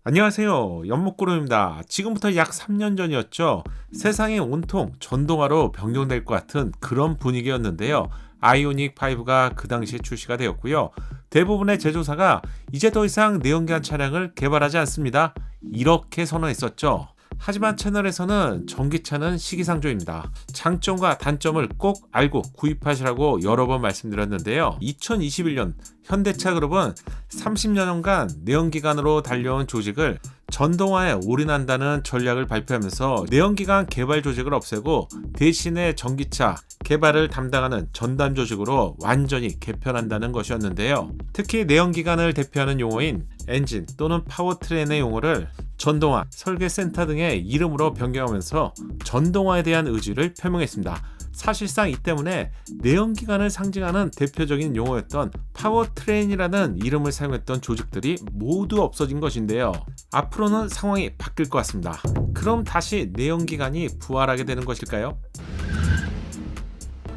안녕하세요. 연목구름입니다. 지금부터 약 3년 전이었죠. 세상이 온통 전동화로 변경될 것 같은 그런 분위기였는데요. 아이오닉 5가 그 당시에 출시가 되었고요. 대부분의 제조사가 이제 더 이상 내연기관 차량을 개발하지 않습니다. 이렇게 선언했었죠. 하지만 채널에서는 전기차는 시기상조입니다. 장점과 단점을 꼭 알고 구입하시라고 여러 번 말씀드렸는데요. 2021년 현대차 그룹은 30여년간 내연기관으로 달려온 조직을 전동화에 올인한다는 전략을 발표하면서 내연기관 개발 조직을 없애고 대신에 전기차 개발을 담당하는 전담 조직으로 완전히 개편한다는 것이었는데요. 특히 내연기관을 대표하는 용어인 엔진 또는 파워트레인의 용어를 전동화, 설계센터 등의 이름으로 변경하면서 전동화에 대한 의지를 표명했습니다. 사실상 이 때문에 내연기관을 상징하는 대표적인 용어였던 파워트레인이라는 이름을 사용했던 조직들이 모두 없어진 것인데요. 앞으로는 상황이 바뀔 것 같습니다. 그럼 다시 내연기관이 부활하게 되는 것일까요?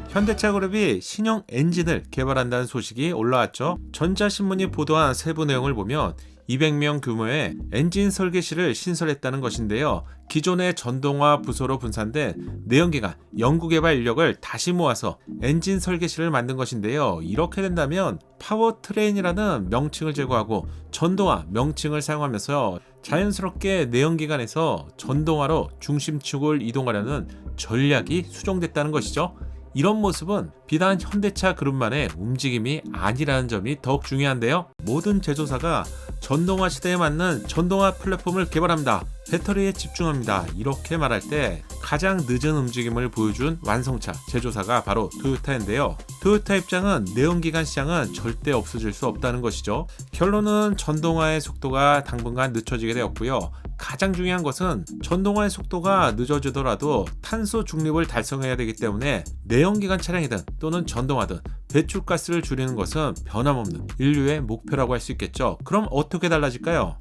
현대차 그룹이 신형 엔진을 개발한다는 소식이 올라왔죠. 전자신문이 보도한 세부 내용을 보면 200명 규모의 엔진 설계실을 신설했다는 것인데요. 기존의 전동화 부서로 분산된 내연기관 연구개발 인력을 다시 모아서 엔진 설계실을 만든 것인데요. 이렇게 된다면 파워트레인이라는 명칭을 제거하고 전동화 명칭을 사용하면서 자연스럽게 내연기관에서 전동화로 중심축을 이동하려는 전략이 수정됐다는 것이죠. 이런 모습은 비단 현대차 그룹만의 움직임이 아니라는 점이 더욱 중요한데요. 모든 제조사가 전동화 시대에 맞는 전동화 플랫폼을 개발합니다. 배터리에 집중합니다. 이렇게 말할 때 가장 늦은 움직임을 보여준 완성차 제조사가 바로 토요타인데요. 토요타 입장은 내연기관 시장은 절대 없어질 수 없다는 것이죠. 결론은 전동화의 속도가 당분간 늦춰지게 되었고요. 가장 중요한 것은 전동화의 속도가 늦어지더라도 탄소 중립을 달성해야 되기 때문에 내연기관 차량이든 또는 전동화든 배출가스를 줄이는 것은 변함없는 인류의 목표라고 할 수 있겠죠. 그럼 어떻게 달라질까요?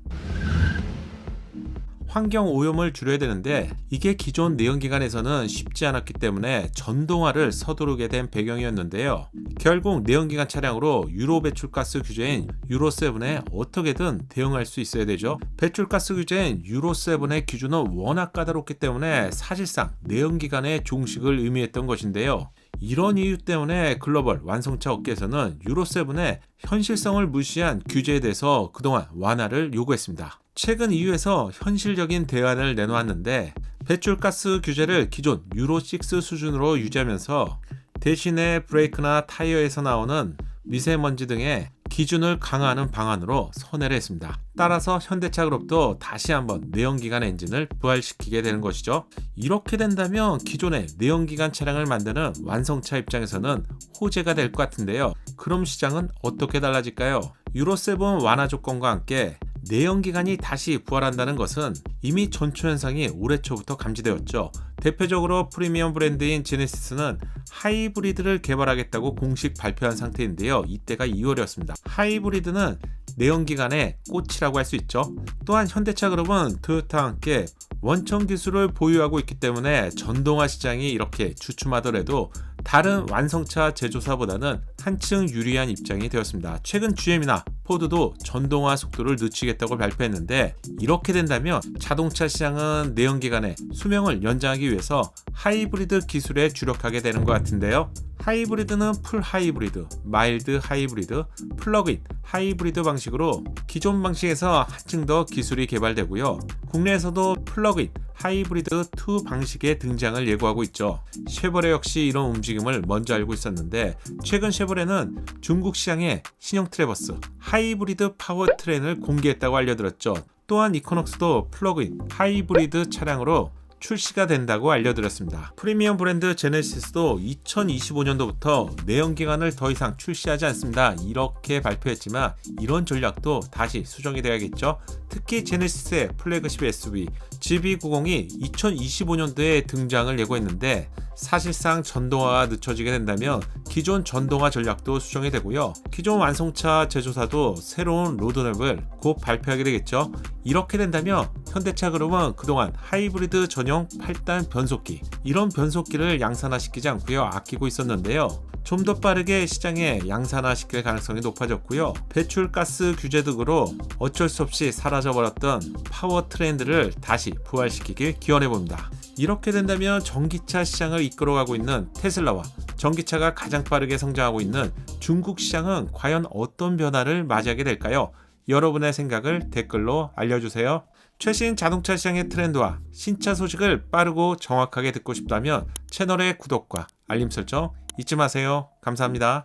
환경 오염을 줄여야 되는데 이게 기존 내연기관에서는 쉽지 않았기 때문에 전동화를 서두르게 된 배경이었는데요. 결국 내연기관 차량으로 유로 배출가스 규제인 유로7에 어떻게든 대응할 수 있어야 되죠. 배출가스 규제인 유로7의 기준은 워낙 까다롭기 때문에 사실상 내연기관의 종식을 의미했던 것인데요. 이런 이유 때문에 글로벌 완성차 업계에서는 유로7의 현실성을 무시한 규제에 대해서 그동안 완화를 요구했습니다. 최근 EU에서 현실적인 대안을 내놓았는데 배출가스 규제를 기존 유로6 수준으로 유지하면서 대신에 브레이크나 타이어에서 나오는 미세먼지 등의 기준을 강화하는 방안으로 선회를 했습니다. 따라서 현대차 그룹도 다시 한번 내연기관 엔진을 부활시키게 되는 것이죠. 이렇게 된다면 기존의 내연기관 차량을 만드는 완성차 입장에서는 호재가 될 것 같은데요. 그럼 시장은 어떻게 달라질까요? 유로7 완화 조건과 함께 내연기관이 다시 부활한다는 것은 이미 전초 현상이 올해 초부터 감지되었죠. 대표적으로 프리미엄 브랜드인 제네시스는 하이브리드를 개발하겠다고 공식 발표한 상태인데요. 이때가 2월이었습니다. 하이브리드는 내연기관의 꽃이라고 할 수 있죠. 또한 현대차 그룹은 토요타와 함께 원천 기술을 보유하고 있기 때문에 전동화 시장이 이렇게 주춤하더라도 다른 완성차 제조사보다는 한층 유리한 입장이 되었습니다. 최근 GM이나 포드도 전동화 속도를 늦추겠다고 발표했는데 이렇게 된다면 자동차 시장은 내연기관의 수명을 연장하기 위해서 하이브리드 기술에 주력하게 되는 것 같은데요. 하이브리드는 풀 하이브리드, 마일드 하이브리드, 플러그인 하이브리드 방식으로 기존 방식에서 한층 더 기술이 개발되고요. 국내에서도 플러그인 하이브리드 2 방식의 등장을 예고하고 있죠. 쉐보레 역시 이런 움직임을 먼저 알고 있었는데 최근 쉐보레는 중국 시장에 신형 트래버스 하이브리드 파워트레인을 공개했다고 알려드렸죠. 또한 이코넉스도 플러그인 하이브리드 차량으로 출시가 된다고 알려드렸습니다. 프리미엄 브랜드 제네시스도 2025년도부터 내연기관을 더 이상 출시하지 않습니다. 이렇게 발표했지만 이런 전략도 다시 수정이 돼야겠죠. 특히 제네시스의 플래그십 SUV GV90이 2025년도에 등장을 예고했는데 사실상 전동화가 늦춰지게 된다면 기존 전동화 전략도 수정이 되고요. 기존 완성차 제조사도 새로운 로드맵을 곧 발표하게 되겠죠. 이렇게 된다면 현대차 그룹은 그동안 하이브리드 전용 8단 변속기 이런 변속기를 양산화시키지 않고요. 아끼고 있었는데요. 좀 더 빠르게 시장에 양산화시킬 가능성이 높아졌고요. 배출가스 규제 등으로 어쩔 수 없이 사라져 사라져버렸던 파워 트렌드를 다시 부활시키길 기원해봅니다. 이렇게 된다면 전기차 시장을 이끌어가고 있는 테슬라와 전기차가 가장 빠르게 성장하고 있는 중국 시장은 과연 어떤 변화를 맞이하게 될까요? 여러분의 생각을 댓글로 알려주세요. 최신 자동차 시장의 트렌드와 신차 소식을 빠르고 정확하게 듣고 싶다면 채널의 구독과 알림 설정 잊지 마세요. 감사합니다.